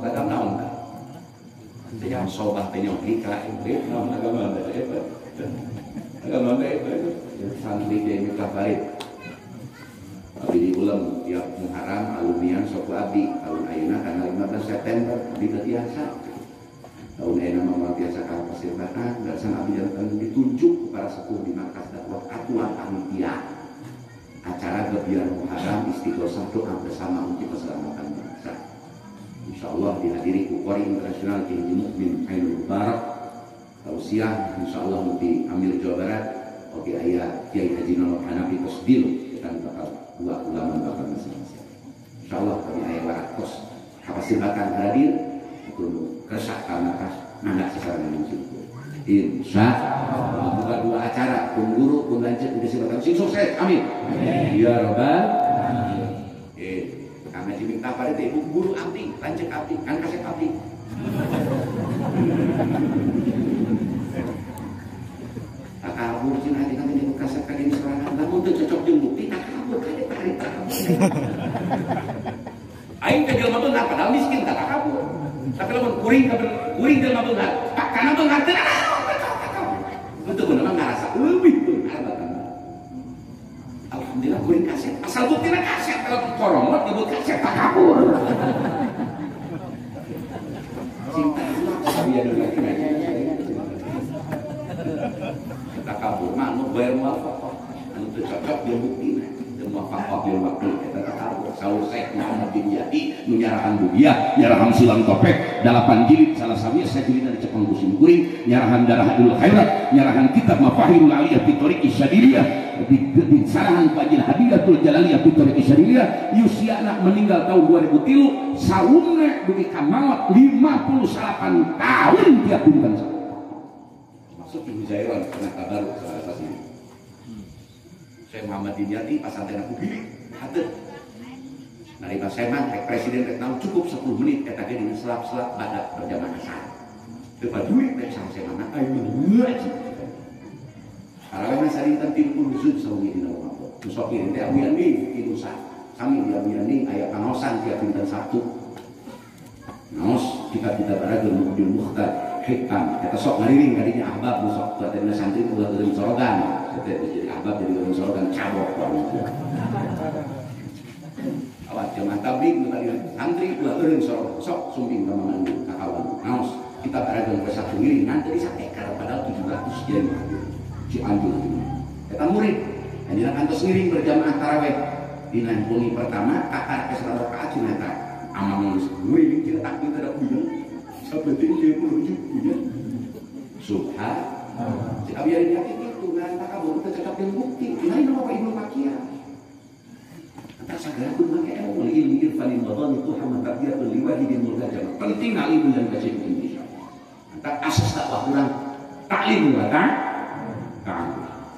Kadang naon kan? Jangan sobat penyok nikah, naon agama santri dia nikah baik. Abdi di ulang tiap Muharram alumnian sok abdi tahun ayeuna tanggal 15 September abdi biasa. Tahun ayeuna mah biasa ka Pasir Batang, dasar abdi yang ditunjuk para sepuh di markas dakwah ketua panitia acara gebiar Muharram istighosah doa bersama untuk keselamatan bangsa. Insyaallah dihadiri ku Qori Internasional Kiai Mukmin Ainul Mubarak. Tausiah insyaallah di Amir Jawa Barat. Oke ayah Kiai Haji Nolok Hanafi Kosdil kita bakal dua ulama bakal masing-masing. Insyaallah kami ayah waratos Pasir Batang hadir untuk kesak karena nanda sesaran yang syukur. Insyaallah buka dua acara pun guru pun lanjut di Pasir Batang sing sukses amin. Ya Rabbal kami diminta pada ibu guru abdi lanjut abdi kan kasih abdi. Kabur cina hati kami di kasar kali serangan namun itu cocok jeung bukti tak kabur kali tarik aing ke jelema beunghar padahal miskin tak kabur tapi lamun kuring jelema beunghar kana beunghar teh betul bener ngarasa leuwih beunghar batam alhamdulillah kuring kaset asal buktina kaset kalau koromot nyebut kaset tak kabur cinta dia dulu lagi tak kabur mah nu bayar muafaqah anu teu cocok dia buktina teu muafaqah dia waktu eta tak kabur saur Syekh Muhammad bin Yadi nu nyarahan budiah nyarahan silang topek 8 jilid salah sami sajilid di Cepeng Kusim Kuring nyarahan Darahul Khairat nyarahan kitab Mafahirul Aliyah fi Thariqis Syadiliyah di sarahan Fajil Hadiyatul Jalaliyah fi Thariqis Syadiliyah yusiana meninggal tahun 2003 saumna dugi ka maot 58 tahun tiap dinten Ibu Zairon pernah kabar atas ini. Saya Muhammad bin Yati pasantren aku pilih hadir. Nari pas saya mah presiden rek naon cukup 10 menit eta ge dina selap-selap badak berjamaah asar. Teu duit rek sang saya mah ayo ngaji. Arawana sarintan 30 juz sawi dina Ramadan. Sok kirim teh awian nih kirusa. Kami di awian nih aya kanosan tiap dinten Sabtu. Naos kita barageun Muhammadul Mukhtar hikam kita sok ngariring kadinya ahbab sok tadinya santri ulah geureum sorogan kita jadi ahbab jadi geureum sorogan cabok awat jamaah tabligh nu tadi santri ulah geureum sorogan sok sumping ka mangan kakawan naos kita barageun ke satu ngiring nanti disatekar padahal 700 yen Cianjur eta murid anjeunna kantos ngiring berjamaah tarawih dina bengi pertama kakar ke 100 rakaat cenah amang ngiring kita takbir kada kudu sampai 30 juta subhanallah jika biarin yakin itu nggak kabur kita cakap yang bukti lain apa Ibnu Makiyah tak segera pun pakai ilmu irfanin wadhan itu hama tarbiyatun liwahidin multajam penting alim dan kasih Indonesia tak asas dakwah kurang taklim kan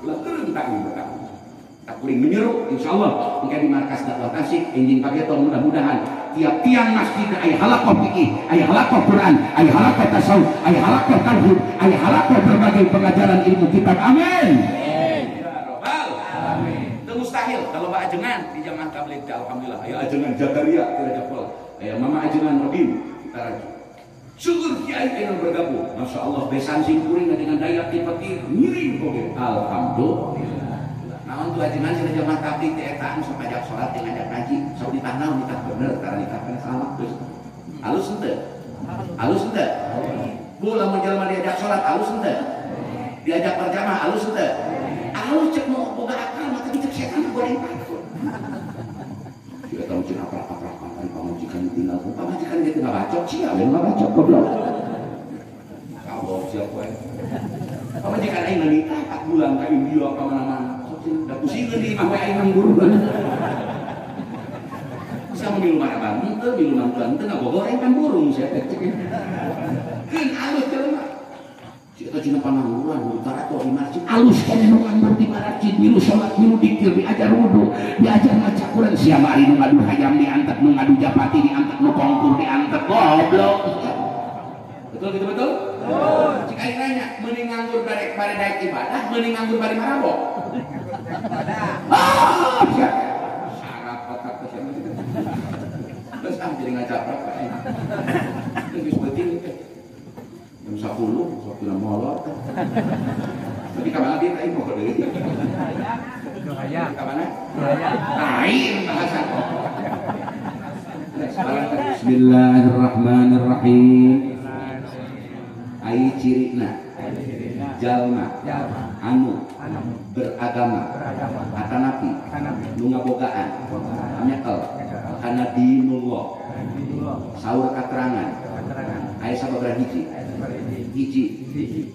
lah turun taklim tak kuring menyeru insyaallah mungkin di markas dakwah Tasik enjing pakai tahun mudah-mudahan tiap tiang masjid ayah halaqah fikih, ayah halaqah Quran, ayah halaqah tasawuf, ayah halaqah tauhid, ayah halaqah berbagai pengajaran ilmu kitab. Amin. Ya Rabbal alamin. Itu mustahil kalau Mbak ajengan di jamaah tabligh alhamdulillah. Ayah ajengan Zakaria kita jempol. Ayah mama ajengan Robin kita rajin. Syukur kiai yang bergabung. Masya Allah besan sing kuring dengan daya tipetir ngiring oge. Alhamdulillah. Nah untuk ajengan sudah jamaah tabligh teh eta anu sapajak salat teh ngajak ngaji sok ditahna nikah bener karena nikah kana salah terus halus henteu bu lamun jelema diajak salat halus henteu diajak berjamaah halus henteu halus cek mau boga akal mah tapi cek setan goreng patut dia tahu cek apa-apa pamajikan tinggal pamajikan dia tengah bacot sih lain mah bacot goblok kabur siap we pamajikan aing nikah 4 bulan ka India ka mana-mana dah pusing di sampai aing nanggur bisa milu mana bangun tuh milu mantuan tuh nggak goreng kan burung saya cekin kan alus jelema kita cina panangguran utara atau di masjid alus kan nunggu di masjid milu sholat milu dikir diajar wudu diajar maca Quran siapa hari nu ngadu hayam diantar nu ngadu japati diantar nu kongkur diantar goblok betul gitu betul jika aing nanya mending nganggur bare daek ibadah mending nganggur bare marabok syarat otak Terus jadi ngacaprak Pak. Terus betul jam 10 waktu molor. Tapi kamana dia tadi mau deui. Bahaya. Kamana? Bahaya. Lain bahasa. Bismillahirrahmanirrahim. Ai cirina jalma anu beragama atanapi nu ngabogaan nyekel kana dinullah saur katerangan aya sababaraha hiji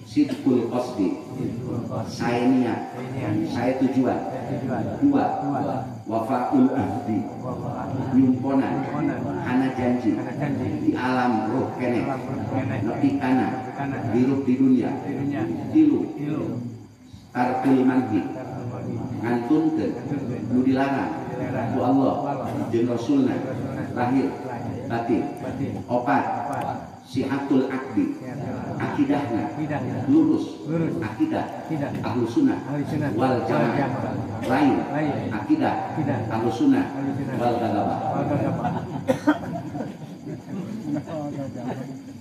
sidqul qasdi saya niat saya tujuan dua wafaul ahdi nyumponan kana janji di alam roh kene nepi kana hirup di dunia tilu tarkil manhi ngantunkeun nu dilarang ku Allah jeung Rasulna lahir batin opat sihatul akdi akidahna lurus akidah ahlu sunnah wal jamaah lain akidah ahlu sunnah wal galabah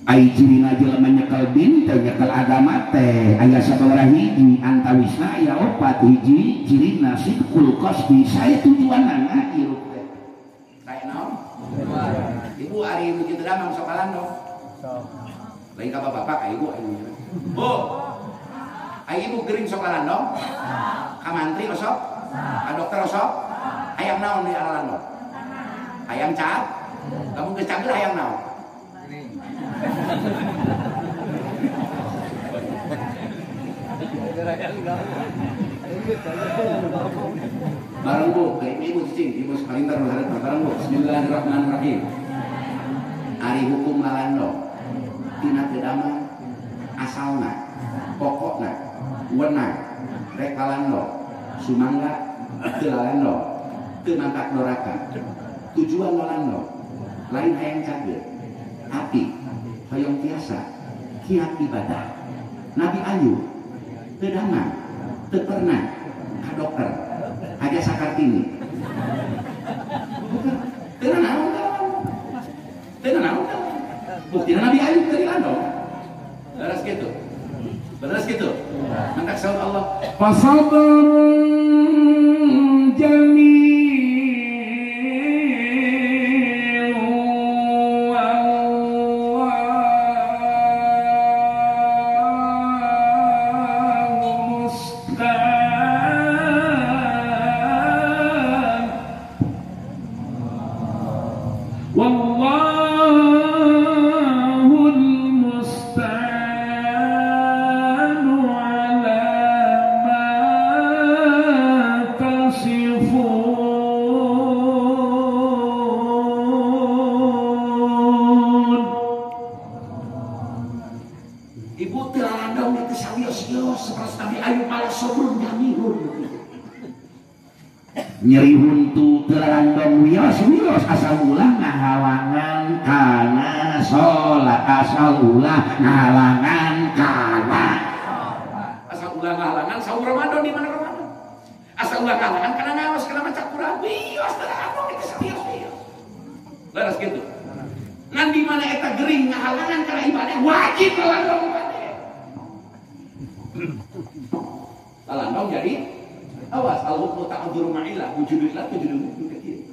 ai cirina jelema nyekel binten nyekel agama teh aya sababaraha hiji antawisna aya opat hiji cirina sidqul qasdi saya tujuanna ieu teh sae naon ibu ari ibu kitu damang sok kalandong lain ka bapak ka ibu bu ai ibu gering sok kalandong ka mantri osok ka dokter osok hayang naon di alandong hayang cat lamun geus cager hayang naon barang bu, kayak ibu cicing, ibu sepalintar barang bu. Bismillahirrahmanirrahim. Ari hukum lalando, tina kedama asalna, pokokna, wenang, rek lalando, sumangga, telalando, temangkat doraka, tujuan lalando, lain hayang cager. Api, hoyong tiasa, kiat ibadah. Nabi Ayub, tedamang, tepernah, ka dokter, aja sakartini. Tenang, bukti Nabi Ayub tadi lando. Beres gitu. Mangkat saud Allah. Fasabrun jamil. Nyeri huntu terandong wios asal ulah ngahalangan kana sholat asal ulah ngahalangan kana sahur Ramadan di mana Ramadan asal ulah ngahalangan kana ngaos kana maca Quran wios terandong itu serius leres gitu ngan di mana eta gering ngahalangan kana ibadah wajib terandong ibadah terandong jadi awas al-hukmu ta'adzuru ma'ilah wujudillah wujudul mukmin kecil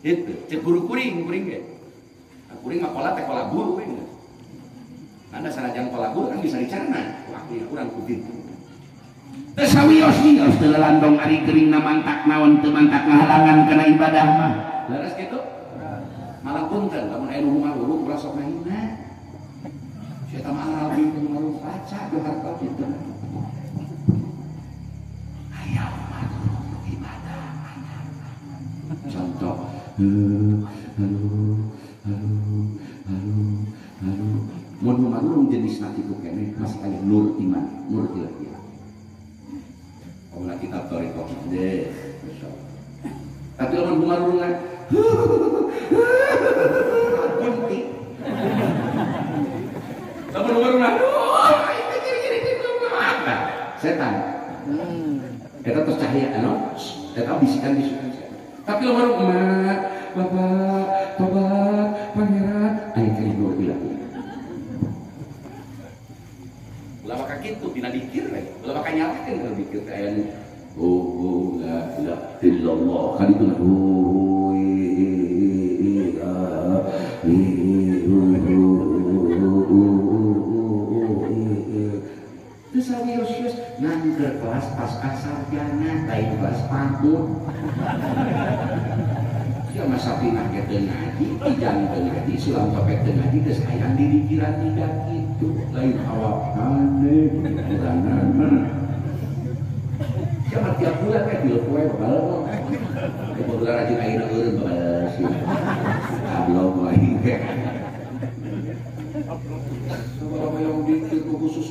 itu cek guru kuring ge kuring mah kola teh kola guru we anda sanajan kola guru kan bisa dicerna waktu kurang kutin teh sawios teu landong ari geuring na mantak naon teu mantak ngahalangan kana ibadah mah leres kitu malah punten lamun aya nu rumah ulah sok maina saya mah albi nu baca doa kitu contoh mun marung jenis natiku kene masih aya nur iman nur ilahiyah omna kitab thariqah deh tapi lamun marung kan kunti lamun marung setan eta tos cahaya anu eta bisikan-bisikan setan Tapi lo baru emak, bapak, tobat, pangeran, ayo kali nur bilang. Ulah bakal gitu, dina dikir we. Ulah bakal nyalakeun kalau dikir kayaknya. Oh, la ilaha illallah. Kan itu terus serius ngangger kelas pasca sarjana lain kelas pangkut ya masa pinah ke ngaji jangan ke ngaji silang pakai ke ngaji terus sayang diri kira tidak gitu lain awak aneh bulanan siapa tiap bulan kayak bil kue bakal bulan rajin air urun bakal sih belum lagi kalau yang dikir khusus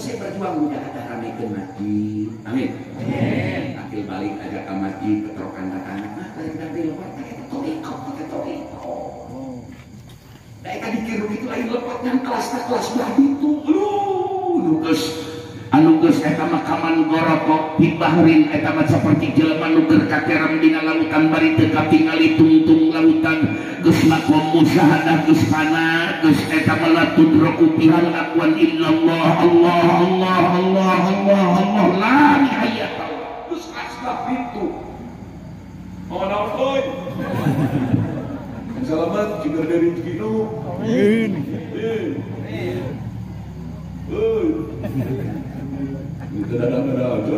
saya berjuang punya ada ramekeun masjid. Amin. Akil balik aja ke masjid keterokan anak-anak. Nah, dari lepas pakai toriko. Da eta dikir kitu lain lepat yang kelas bah itu. Lu geus anu geus eta mah kaman gorokok di bahrin eta mah saperti jelema nu keur kakerem dina lautan bari teu katingali tungtung lautan geus makom musyahadah geus kana geus eta mah la tudroku bihan aqwan illallah Allah la nihayat geus asbab itu mohon euy selamat juga dari rezeki amin itu ada aja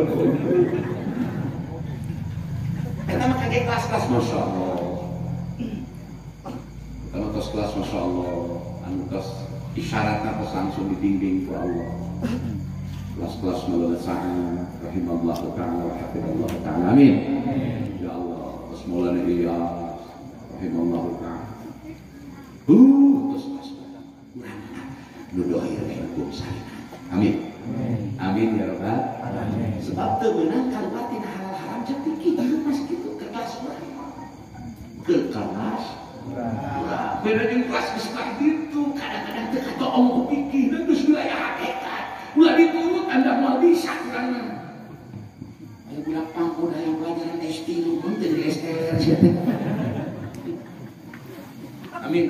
kita mah kaget kelas-kelas Masya Allah kita mah kelas Masya Allah anu kelas isyaratnya pas langsung didinding ku Allah kelas-kelas maulana rahimahullah ta'ala wa hafidhullah ta'ala amin ya Allah pas maulana Ilyas rahimahullah ta'ala terus kelas lu doain hukum saya amin amin ya Rabbal alamin. Sebab teu meunang kaluatin halal haram jadi kitu masih kitu ke kelas berapa beda jeung kelas geus gitu kadang-kadang teu katoong ku pikirna geus wilayah hakikat ulah diturut anda moal bisa kurangna ayo bilang pangku dalam pelajaran S3 mun teu di STR amin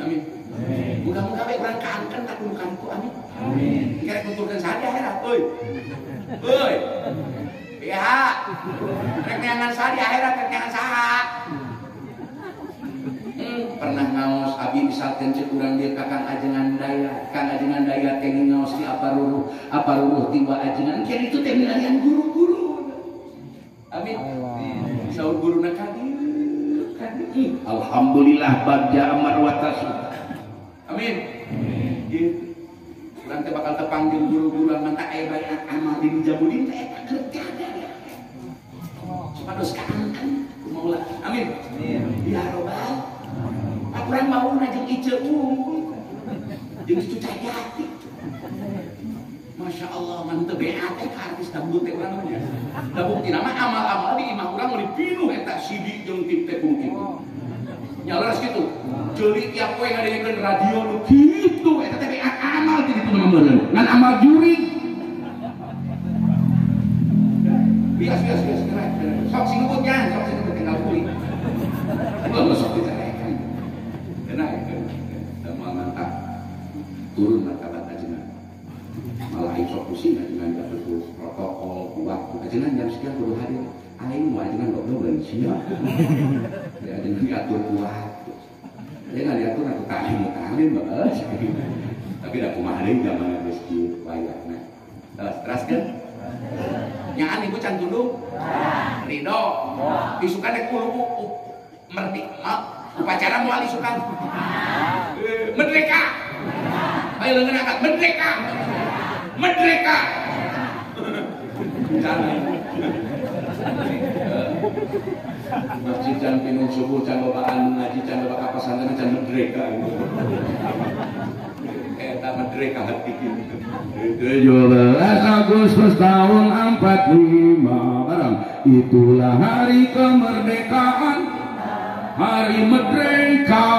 mudah-mudahan bae urang kaangkeun ka kudu amin kira kuturkeun saja akhirat euy ya rek neangan saha di akhirat rek neangan saha pernah ngaos abi misalkan cek urang dia kakang ajengan daya teh ngaos di aparuruh tiba ajengan kieu itu teh milarian guru-guru amin saur guruna kadieu alhamdulillah bagja amar wa tasud amin gitu urang teh bakal tepanggil guru-guru manta aya banyak amal di Jabudin teh eta kerja ya supados kaangkeun ku Maula amin ya robbal urang mauna jeung Iceu jeung Cucu Cahyati Masya Allah mantep beat teh ka artis dangdut teh urang nya da buktina mah amal-amal di imah urang mah dipinuh eta CD jeung tip teh pun kitu nyaleres kitu ceuli tiap poe ngadengekeun radio nu kitu eta teh beat amal di ditu mah meureun ngan amal juri bias keren sok sing ngebut tinggal kulit belum sok dicarekan kena mau mantap turun martabat ajengan malah sok pusing ajengan dapat protokol kuat ajengan jam sekian kudu hadir aing mau ajengan goblok lain sia ya ajengan diatur kuat dia nggak diatur aku talim baes tapi dah kumaha deui zaman geus kieu wayahna teras kan nyaan ibu can tunduk ridho isukan dek kulubu merdi upacara moal isukan merdeka ayo leungeun angkat merdeka jangan masjid can pinung subuh can babaan ngaji can babak pesantren can merdeka eta merdeka hati kitu 17 Agustus tahun 45 barang itulah hari kemerdekaan hari merdeka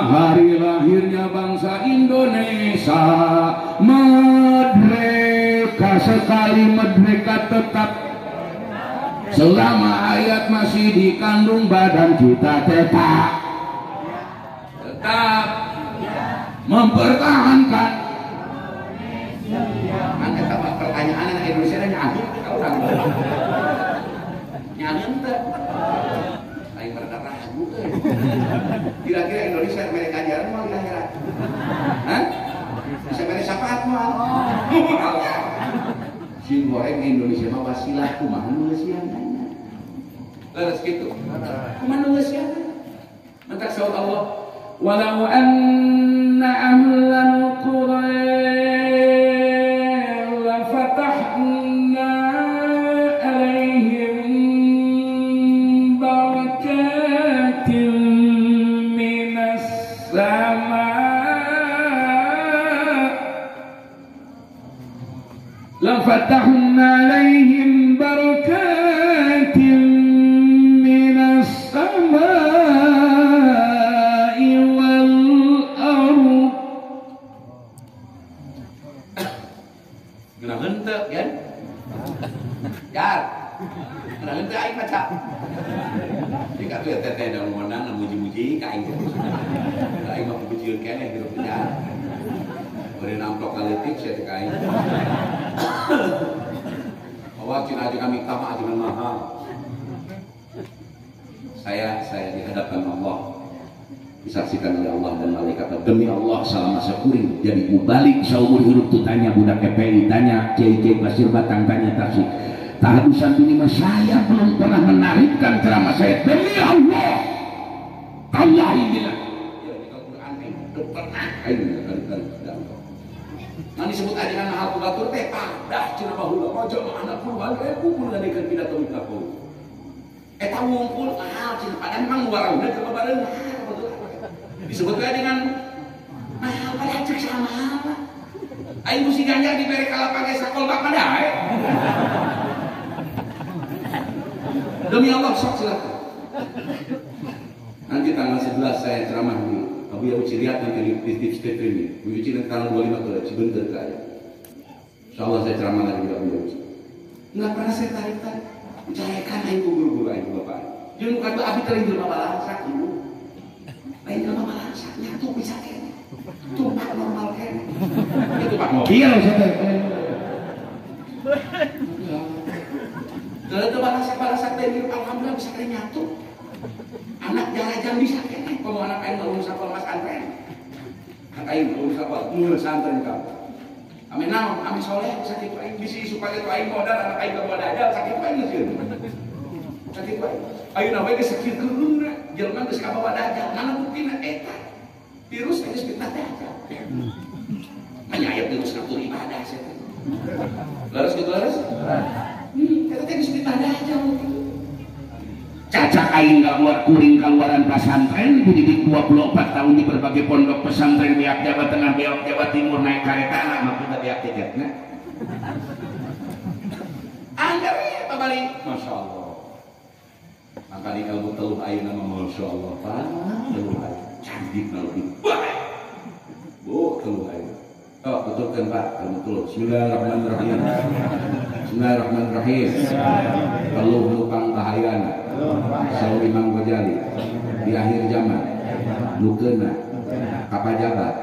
hari lahirnya bangsa Indonesia merdeka sekali merdeka tetap selama hayat masih dikandung badan kita tetap mempertahankan. Angkat apa pertanyaan anak Indonesia nyambung kalau orang nyambung tuh. Lain pada ragu tuh. Kira-kira Indonesia mereka jarang mau di akhirat. Hah? Bisa mereka syafaat mau. Si goreng Indonesia mah wasilah kumaha nulisieunana. Leres kitu. Kumaha nulisieunana? Maka saud Allah, walau anna ahlal qura la fatahna alaihim barakatin minas sama la fatahna alaihim barakatin minas sama kan? Jar. Kenalin teh aing maca. Jika tuh teteh da ngondang muji-muji ka aing. Aing mah pujian keneh hirup jar. Bari namplok kaletik sia ka aing. Awak cina aja kami tama aja mahal. Saya di hadapan Allah disaksikan oleh Allah dan malaikat. Demi Allah selama sekuring jadi mubalik saumur hidup tu tanya budak KPI, tanya kiai-kiai pasir batang, tanya tasik. Tahadusan ini mah saya belum pernah menarikkan ceramah saya. Demi Allah, Allah ini lah. Ya di Al-Quran itu pernah aing kali-kali tidak. Nanti sebut ajangan mahal batur teh padah cina bahulah rojo anak puluhan ribu mengadaikan pidato minta pun. Eta ngumpul mahal cina padahal memang luar udah ke badan disebutkan dengan mahal pada cek sama apa aing mesti ganjar di bere kalapang sakol bak padahal demi Allah sok silakan nanti tanggal 11 saya ceramah di Abu Yawu Ciriat nanti di tips ini Abu Yawu Ciriat tanggal 25 tuh Cibentar kaya insyaallah saya ceramah lagi di Abu Yawu nggak pernah saya tarik-tarik percayakan aing guru-guru aing bapak jangan bukan tuh abi tering jelma balasak dulu lain jelma balasak nyatu bisa kene tumpak normal kene itu pak mobil saya kalau balasak teh alhamdulillah bisa kene nyatu anak jarajan bisa kene kalau anak aing bangun sapal mas antren anak aing bangun sapal mulai santren kamu amin naon amin soleh sakit aing bisi supaya itu aing modal anak aing modal aja sakit aing sieun sakit aing ayeuna we geus sakit keurungna jelema geus kabawa dajal mana buktina eta virus geus fitnah dajal menyayat virus ngatur ibadah saya leres gitu leres eta teh geus fitnah dajal cacak aing keluar kuring keluaran pesantren dididik 24 tahun di berbagai pondok pesantren Biak Jawa Tengah, Biak Jawa Timur naik kereta lah maksudnya Biak tiketnya anggar ya Pak Bali Masya Allah makanya ilmu teluh air nama Masya Allah Pak teluh air canggih lebih baik teluh air oh betulkan Pak ilmu teluh Bismillahirrahmanirrahim Bismillahirrahmanirrahim teluh lupang bahayana Saul Imam Ghazali di akhir zaman nukena kapajabat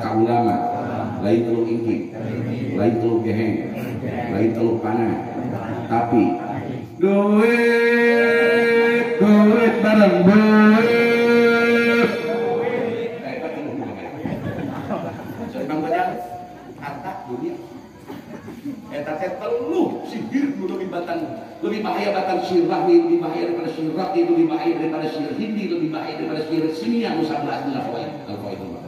kaulama lain teluk ingkik lain teluk geheng lain teluk panah tapi duit bareng duit Imam Ghazali harta dunia eta teh teluh sihir lebih bahaya batang syirah lebih bahaya daripada syirah lebih bahaya daripada syir hindi lebih bahaya daripada syir sini yang usah belas al-Qaeda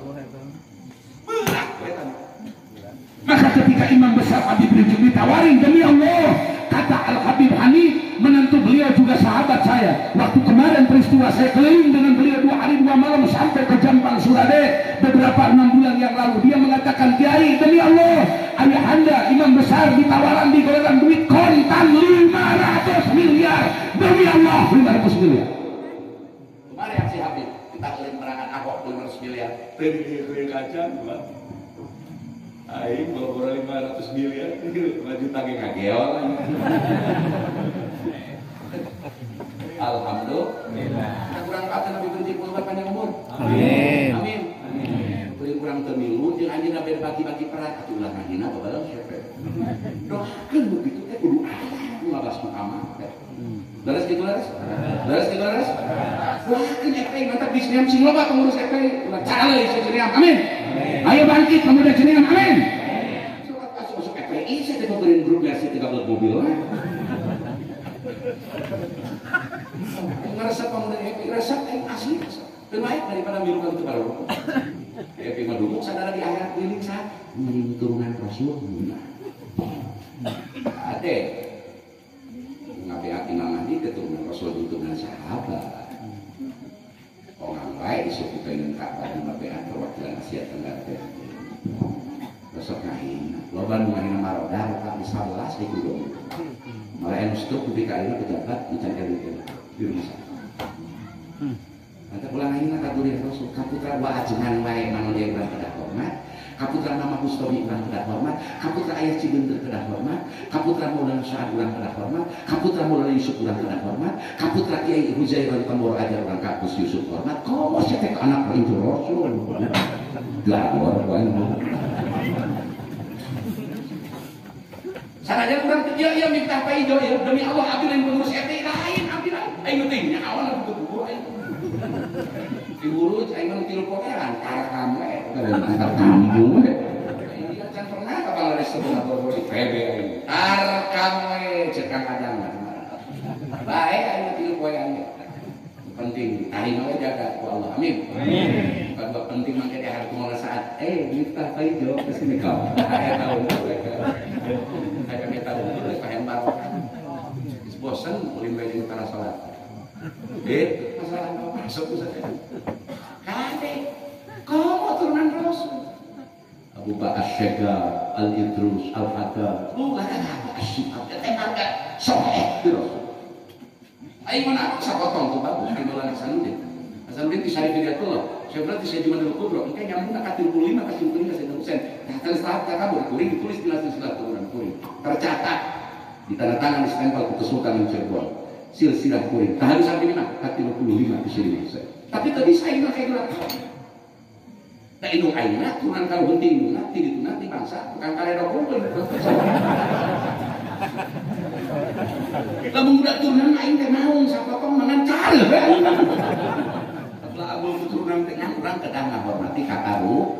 maka ketika Imam Besar Habib Rizik ditawarin demi Allah kata Al-Habib Hanif menantu beliau juga sahabat saya waktu kemarin peristiwa saya keliling dengan beliau 2 hari 2 malam sampai ke Jampang Surade beberapa 6 bulan yang lalu dia mengatakan Kiai demi Allah ayah anda Imam Besar ditawaran di goleran duit kontan 500 miliar demi Allah 500 miliar kemarin yang si Habib kita keliling merangan Ahok 500 miliar tadi aja aing bawa 500 miliar 5 juta ke kageol Alhamdulillah. Kita kurang kata Nabi benci keluar panjang umur. Amin. Amin. Kurang termilu, jangan aja nabi bagi-bagi perat. Itulah ngahina kepada siapa. Doakan begitu, kudu Allah ngabas makaman. Laras gitu laras. Doakan FPI mantap di sini sing loba pengurus FPI. Cara lagi sini. Amin. Ayo bangkit pemuda sini. Amin. Surat masuk FPI saya tidak beriin grup ngasih 13 mobil. Ngerasa pemuda FPI rasa asli. Terbaik daripada minuman itu baru. FPI mah dulu sadar di akhirat keliling saat mengiring turunan Rasul. Ade ngabeak Imam Mahdi keturunan Rasul turunan sahabat. Orang lain disuruh pengen Ka'bah di ngabeak perwakilan Asia Tenggara. Besok ngahin, loba nu ngahin maroda tak bisa belas di kudung. Malah yang stuk di kali pejabat dicari di rumah sakit. Nanti pulang ngahin nak katuri Rasul, kaputra wa ajengan wae manu dia urang kedah hormat. Kaputra Mama Mustomi urang kedah hormat, kaputra Ayah Cibenter kedah hormat, kaputra Maulana Syahad urang kedah hormat, kaputra Maulana Yusuf urang kedah hormat, kaputra Kiai Huzairan Tambor ajar urang kampus Yusuf hormat. Komo sia teh anak rindu Rasul. Gawar wae. Sanajan urang teh ieu minta pa ijo ieu demi Allah abdi lain pengurus RT lain abdi lain. Aing teh awal buku aing. Diurus aing mah tilu pokean karakam we antar kampung we. Ini kan pernah ka Bangladesh sebenarnya di PB aing. Karakam we cek Kang Adang. Bae aing tilu pokean. Penting aing we jaga ku Allah. Amin. Amin. Kalau penting mah ke hari kumaha saat minta pa ijo ke sini kau. Aya tahu mereka. Aya tahu pengen barok. Bosan ulin bae di utara salat. Masalah apa? Masuk saja. Kade, kamu turunan Rasul. Abu Bakar Syekar, Al-Idrus, Al-Hadar. Lu kata apa? Asyik. Tembak soleh di Rasul. Ayo mana aku sapotong tuh bagus. Kemalan Hasanuddin. Hasanuddin di Syarif Hidayatullah. Saya berarti saya cuma dulu kubro. Mungkin nyambung nak 35 kasih kuning kasih Husain. Nah, terus tahap kabur kuning ditulis di langsung silat turunan kuning. Tercatat di tanda tangan di stempel Kesultanan Cirebon. Silsilah kuring. Tak harus sampai 35 di sini saya. Tapi tadi saya nggak kayak gitu. Tak indung aina turunan kalau hunting nanti itu nanti bangsa bukan kalian dokter. Kamu udah turunan aing teh naon sapotong mangan cara. Setelah abul turunan dengan orang kedang ngahormati kakaru.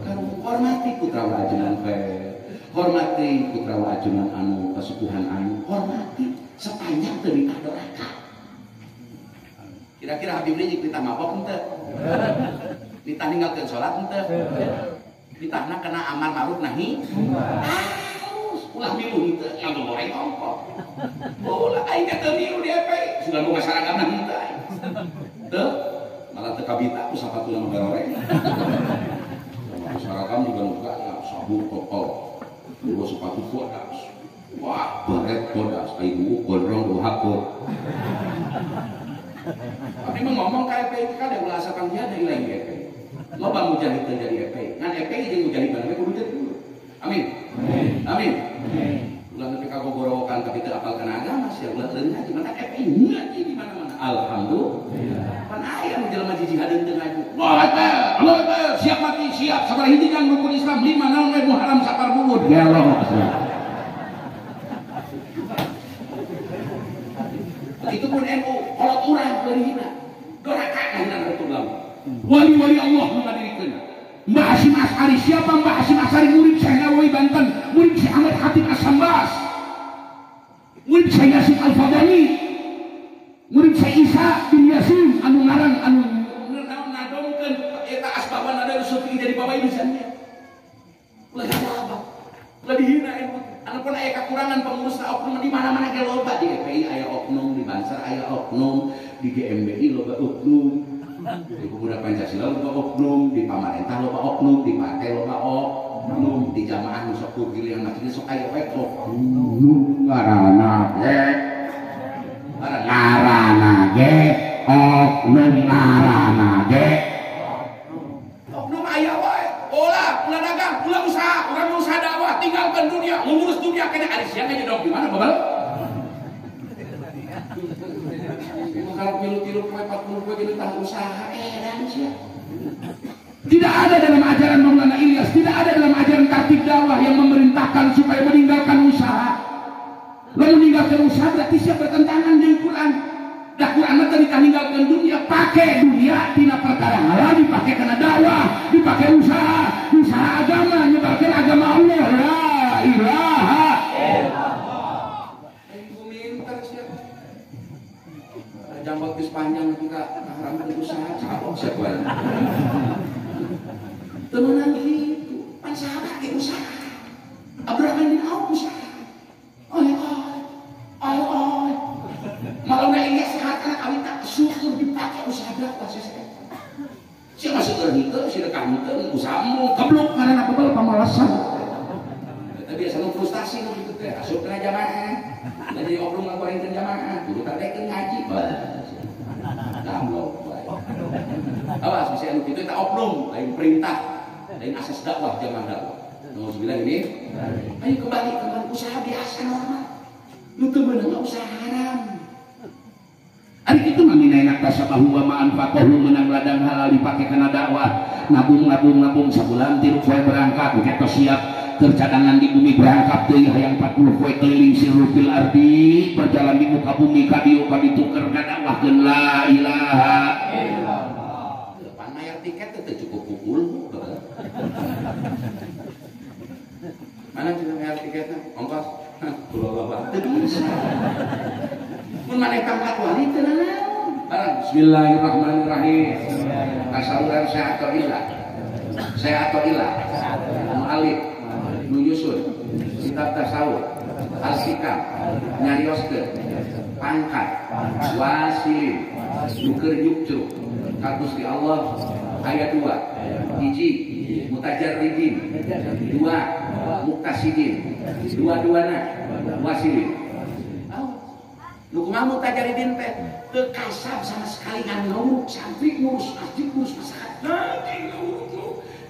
Karu hormati putra wajunan hormati putra wajunan anu kesepuhan anu hormati sepanjang dari neraka. Kira-kira Habib ini kita mabok ente? Kita ninggalkan sholat ente? Kita kena amar ma'ruf nahi? Harus ulah milu ente yang goreng ongkok. Ulah aing teh milu di apa? Sudah boga saragana ente. Teu malah teu kabita ku sapatuna mah goreng. Saragam juga buka sabuk kokol. Dua sepatu bodas. Wah, beret bodas, ibu gondrong dua hakut. Tapi ngomong kayak FPI kan ada ulah asalkan dia dari lain FPI. Loba mujahid dari FPI. Ngan FPI jeung mujahid bareng kudu jadi dulu. Amin. Amin. Ulah nepi ka gogorokan tapi teu apal kana agama sia ulah leunah cuma kan FPI ngaji di mana-mana. Alhamdulillah. Pan aya nu jelema jijihadeun teu ngaji. Allah siap mati, siap. Sabar hiji kang rukun Islam 5 naon we Muharram sapar bulud. Ya Allah. Itu pun NU, kalau urang berhina, doraka kahinan Rasulullah. Wali-wali Allah mengadirikan. Mbah Hasyim Asy'ari, siapa Mbah Hasyim Asy'ari? Murid Syekh Nawawi Banten, murid Syekh Ahmad Khatib As-Sambas, murid Syekh Yasin Al-Fadani, murid Syekh Isa bin Yasin, anu ngaran anu nadongkeun eta asbaban ada usul jadi bapak ini sana. Ulah apa? Ulah dihina NU. Anapun aya kekurangan pengurus oknum di mana-mana ge loba di FPI aya oknum, di Bansar aya oknum, di GMBI loba oknum. Di Pemuda Pancasila loba oknum, di pamarentah loba oknum, di partai loba oknum, di jamaah nu sok kugil yang maksudnya sok aya we oknum ngaranna ge. Ngaranna ge oknum ngaranna ge. Oknum aya wae. Ulah dagang, ulah usaha, urang usaha dakwah, tinggalkan dunia, mengurus dunia kena ada siang aja dong di mana, Babal? Sekarang milu-milu poe 40 poe jadi tahu usaha dan sih. Tidak ada dalam ajaran Maulana Ilyas, tidak ada dalam ajaran Khatib Dakwah yang memerintahkan supaya meninggalkan usaha. Lalu meninggalkan usaha berarti siap bertentangan dengan Quran. Dah Quran tadi meninggalkan dunia, pakai dunia tina perkara halal, dipakai karena dakwah, dipakai usaha agama, nyebarkan agama Allah. La ilaha illallah. Ibu minta siapa? Jambak bis panjang kita haramkan usaha, capok siapa? Temenan gitu, pan sahabat ke usaha. Abraham bin Auf usaha. Malah nggak ingat sehat karena kami tak syukur dipakai usaha dakwah saya. Si masuk ke itu, si dekat itu, usahamu keblok karena apa bal pemalasan. Tapi biasa frustasi gitu teh, asup kena jamaah, jadi obrol ngagorengkeun jamaah, dulu tardekeun ngaji, gamblok. Awas bisa anu kitu eta obrol, lain perintah, lain asas dakwah jamaah dakwah. Nomor 9 ini, ayo kembali usaha biasa normal. Lu teu meunang usaha haram. Ari kitu mah mina enak tasabahu wa ma'anfaqahu menang ladang halal dipake kana dakwah. Nabung sabulan 3 poe berangkat engke tos siap keur cadangan di bumi berangkat deui hayang 40 poe keliling sirupil ardi berjalan di muka bumi ka dieu ka ditu keur ngadawahkeun la ilaha illallah. Pan mayar tiket teh cukup pukul. Mana kita mayar tiketnya? Ongkos. Pulau Bawah. Mun maneh pangkat wali teu naon. Barang bismillahirrahmanirrahim. Kasaluran saya atau ilah. Nu alif, nu yusun, kitab tasawuf, al-hikam, nyarioskeun, pangkat, wasilin, nu keur yukcuk, kados di Allah ayat 2. Hiji, mutajarridin. 2, muktasidin. Dua-duana wasilin. Lu kumaha mutajarridin teh teu kasab sama sekali ngan ngurus santri, ngurus masjid, ngurus masyarakat.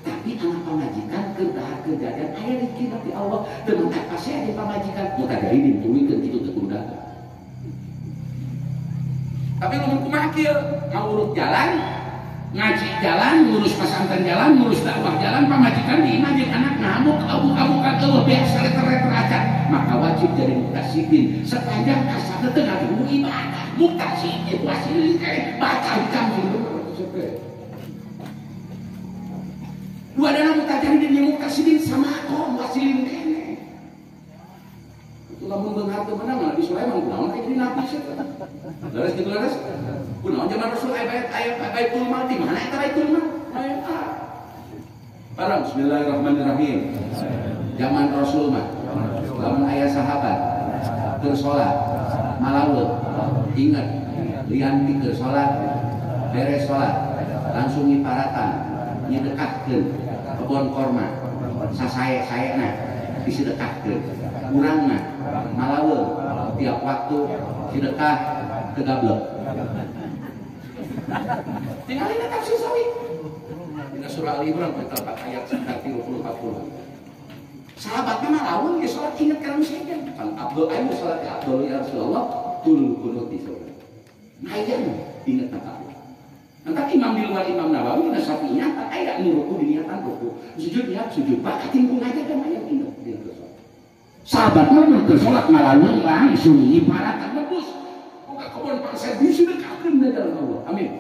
Tapi anak pamajikan kedah kejadian aya di kitab di Allah teu mentak pasti aya pamajikan mutajarridin tulikeun kitu teu kudu datang. Tapi lu kumaha kieu ngurus jalan, ngaji jalan, ngurus pesantren jalan, ngurus dakwah jalan, pamajikan di imah jeung anak ngamuk abu-abu ka Allah biasa reter-reter aja. Maka wajib jadi muktasidin sepanjang kasar teu ngadu ibadah. Muktasidin wasilin kae baca hikam itu. Dua dana mutajarridin jeung muktasidin sama kok wasilin kene. Itu lamun beunghar teu menang di Sulaiman kunaon kayak jadi nabi cenah. Leres kitu leres. Kunaon zaman Rasul ayat Baitul Mal di mana eta Baitul Mal? Barang bismillahirrahmanirrahim. Zaman Rasul mah lamun aya sahabat keur salat malaweut inget lian keur salat beres salat langsung nyiparatan nyedekahkeun kebon korma sasae-saena disedekahkeun urang mah malaweut tiap waktu sedekah ke gablek tinggalin tafsir sawi dina surah Ali Imran ayat 30-40. Sahabatnya malawun ya sholat ingat karena musyakin kan Abdul Ayu sholat ya Abdul ya Rasulullah tul kunut di sholat ayam ingat kata Allah nanti imam di luar imam Nawawi dan Syafi'inya kan ayat nuruku diniatan ruku sujud ya sujud pak timpung aja kan ayat ingat dia sholat sahabatnya mau ke sholat malawun langsung ibarat bagus bukan kebun paksa sudah kakek dalam Allah amin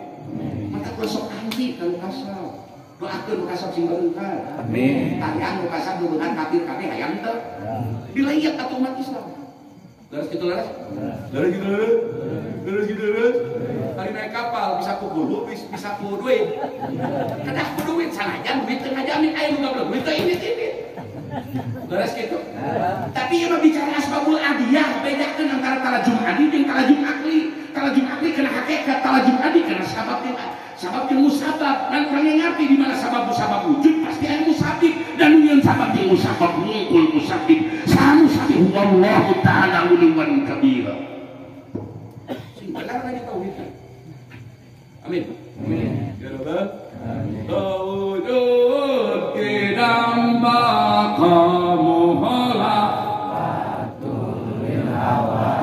maka besok anti kalau kasar doakeun kasab sing beungkar. Amin. Tarian nu kasab beungan kafir kabeh hayang teu. Dilayat atuh umat Islam. Leres kitu leres? Leres kitu leres. Hari naik kapal bisa ku bulu, bisa ku duit. Kedah ku duit sanajan duit teu ngajamin aya nu gablek, duit teu ini. Leres kitu. Tapi ieu mah bicara asbabul adiyah, bedakeun antara talajum adi jeung talajum akli. Talajum akli kana hakikat, talajum adi kana sabab yang musabab dan orang yang ngerti di mana sabab wujud pasti ada musabib dan yang sabab yang musabab mungkul musabib sama musabib wallahu ta'ala uliwan kabira sing benar lagi tauhid amin amin ya rabbal tauhid kidam maqamu hala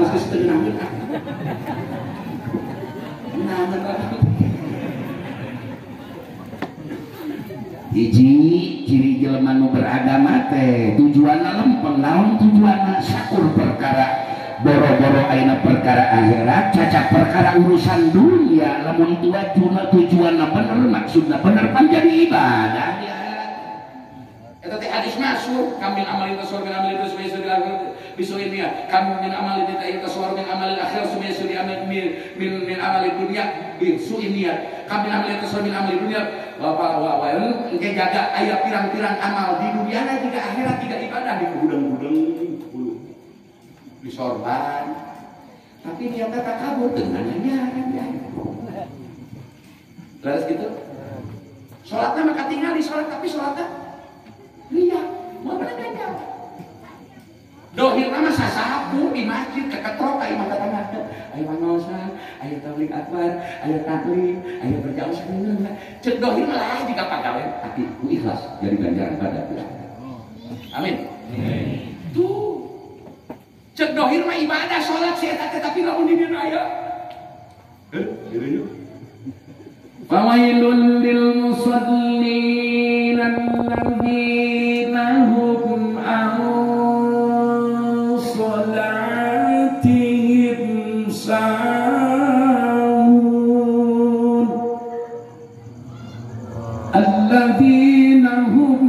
terus tenang Nah, hiji ciri jelema nu beragama teh tujuanna lempeng, naon tujuanna sakur perkara boro-boro ayeuna perkara akhirat, cacat perkara urusan dunia. Lamun tujuanna bener, maksudna bener pan jadi ibadah di akhirat. Eta teh hadis masyhur, kam min amalin tasawwur min amalin tasawwur min akhirat bisu ini ya, kam min amalin tasawwur min amalin akhirat summa yasuri min amalin dunya bisu ini ya, kam min amalin tasawwur min amalin dunya wa engke jaga aya pirang-pirang amal di dunia juga akhirat tidak ibadah di gudang-gudang di sorban, tapi niatnya tak kabur dengan nyanyi. Laras gitu. Sholatnya maka tinggal di sholat, tapi sholatnya lihat, mau mana ganja. Dohir nama sasapu di masjid keketrok ayo mata tengah, ayo manosan, ayo tablik akbar, ayo taklim, ayo berjauh sana. Cek dohir malah jika pagawe, tapi ku ikhlas jadi ganjaran pada dia. Amin. Tuh. Cek dohir mah ibadah sholat sih tapi lamun di dina aya. Fawailul lil musallin alladzina hum an salatihim sahun alladzina hum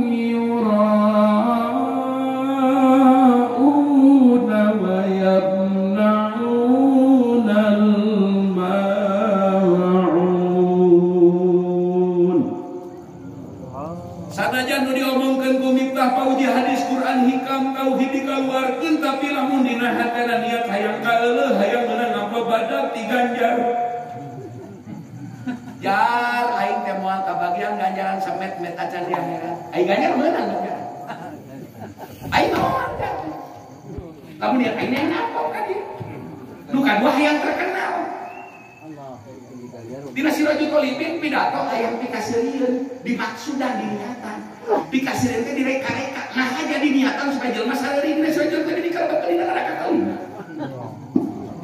pauji hadis Quran hikam tauhid dikeluarkeun tapi lamun dina hatena niat hayang kaeuleuh hayang meunang apa badak diganjar. Jar aing teh moal kabagian ganjaran samet-met acan di akhirat. Aing ganjar meunang ganjaran. Aing moal jar. Lamun niat aing yang apa ka dieu? Nu kadua hayang terkenal. Dina Sirajul Talibin pidato hayang pikasirieun dimaksudan diniatan. Dikasih rente direka-reka, nah jadi niatan supaya jelma sadari dina Sirajul Talibin dikalebet di neraka kalina.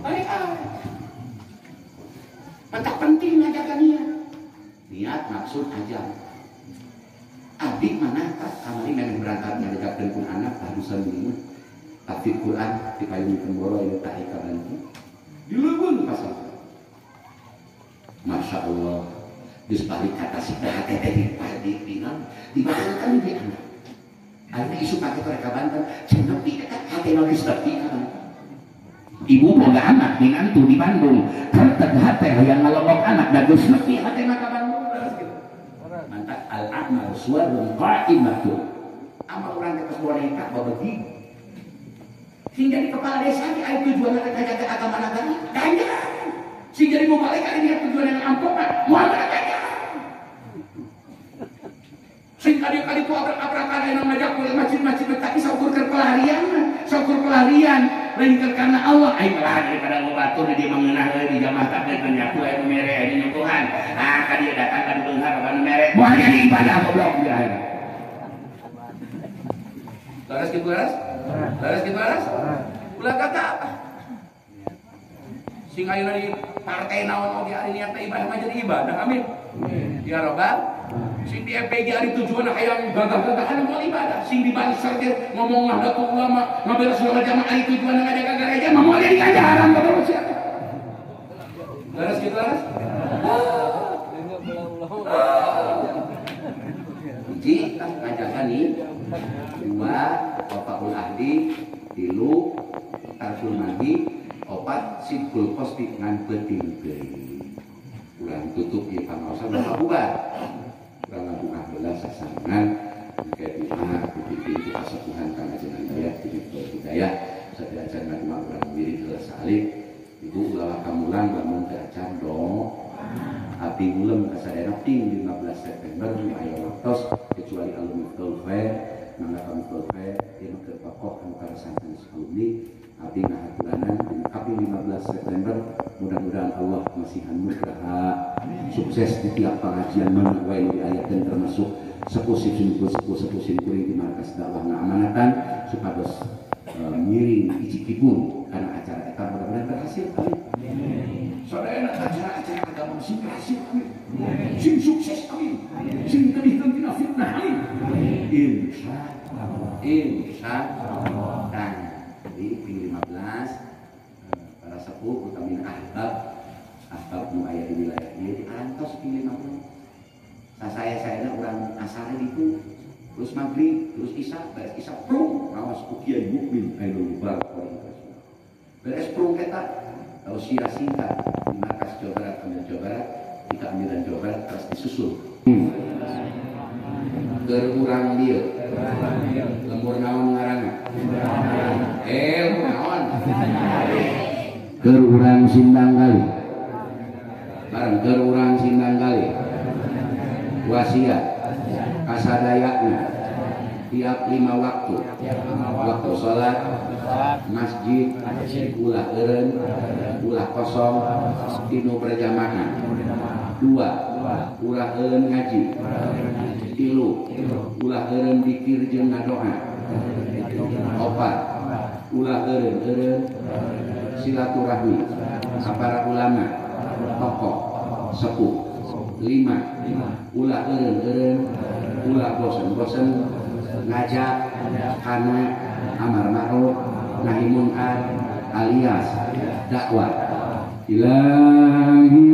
Mereka mantap penting ngajaga niat. Niat maksud aja. Abdi mana tak kamari memang berangkat ngajakeun pun anak hadusan dulu. Tafsir Quran di payung boro ieu tak ikalan itu. Dileun pasal. Masya Allah. Geus balik kata si PHT di pinang dibatalkan di anak. Akhirnya isu pakai mereka banten, cenah tidak hati lagi seperti kan. Ibu boga anak minantu di Bandung, kerteg hati yang ngalongok anak dan geus nepi hati maka Bandung. Mantap al-amal suwarun qa'imatu. Amal urang teh geus boneka babegi. Sing jadi kepala desa di aya tujuan jaga agama negara, ganjaran. Sing jadi mubalek ari dia tujuan yang ampun mah moal ganjaran. Sing kali-kali ku abrak-abrakan yang ngajak ke masjid-masjid tapi saukur pelarian lain karena Allah aing lah daripada ngobatur di mengenah di jamaah takbir menyaku aya mere aya Tuhan ka dia datang ka beunghar ka mere moal jadi ibadah goblok di akhir. Laras kitu laras ulah kata apa sing ayeuna di partai naon oge ari niat ibadah mah jadi ibadah amin ya rabbal. Sing di FPG ari tujuan hayang gagah-gagahan moal ibadah. Sing di Banser ge ngomong Nahdlatul Ulama, ngabela salat jamaah ari tujuan ngajaga gereja mah moal jadi ganjaran bae sia. Laras kitu laras. Hiji ngajaga nih. Dua wafaul ahdi, tilu tarsul mandi, opat simpul postik ngan penting deui. Urang tutup ieu pangaosan bubar. Karena bukan belas sasangan kayak doa pintu kesepuhan karena jenang daya pintu budaya setiap acan ngadu orang mirip gelas salib ibu ulah kamulang lamun teu acan dong api mulem kasadena ting 15 September aya waktos kecuali alumni fair mangga kami fair ieu keur pokok anu karasantan sauni abdi ngahaturanan dina api 15 September mudah-mudahan Allah masih anugerah sukses di tiap pengajian mana wae di ayat dan termasuk sepuh-sepuh kuring di markas dakwah amanatan supados miring ijikipun karena acara eta mudah-mudahan berhasil. Amin. Saudara acara-acara sing berhasil amin, sing sukses amin, sing kelihatan tina fitnah amin. Insya Allah. Nah, jadi ping 15 para sepuh utamin ahbab nu aya di wilayah ieu diantos ping 15. Saya orang asal itu terus maghrib, terus isya, beres isya prung, awas ku kiai mukmin Ainul Mubarak. Beres prung kita tahu sia-sia di markas Jawa Barat, ambil Jawa Barat, kita ambilan Jawa Barat terus disusul. Urang dia, lembur naon ngaranna? Naon? Urang Sindang Kali. Bareng urang Sindang Kali. Wasiat kasadayana tiap 5 waktu sholat masjid ulah eureun ulah kosong tinu berjamaah 2 ulah eureun ngaji 3 ulah eureun zikir jeung ngadoa 4 ulah eureun silaturahmi para ulama tokoh sepuh 5 ulah eureun ulah bosen ngajak kana amar ma'ruf nahi munkar alias dakwah ilahi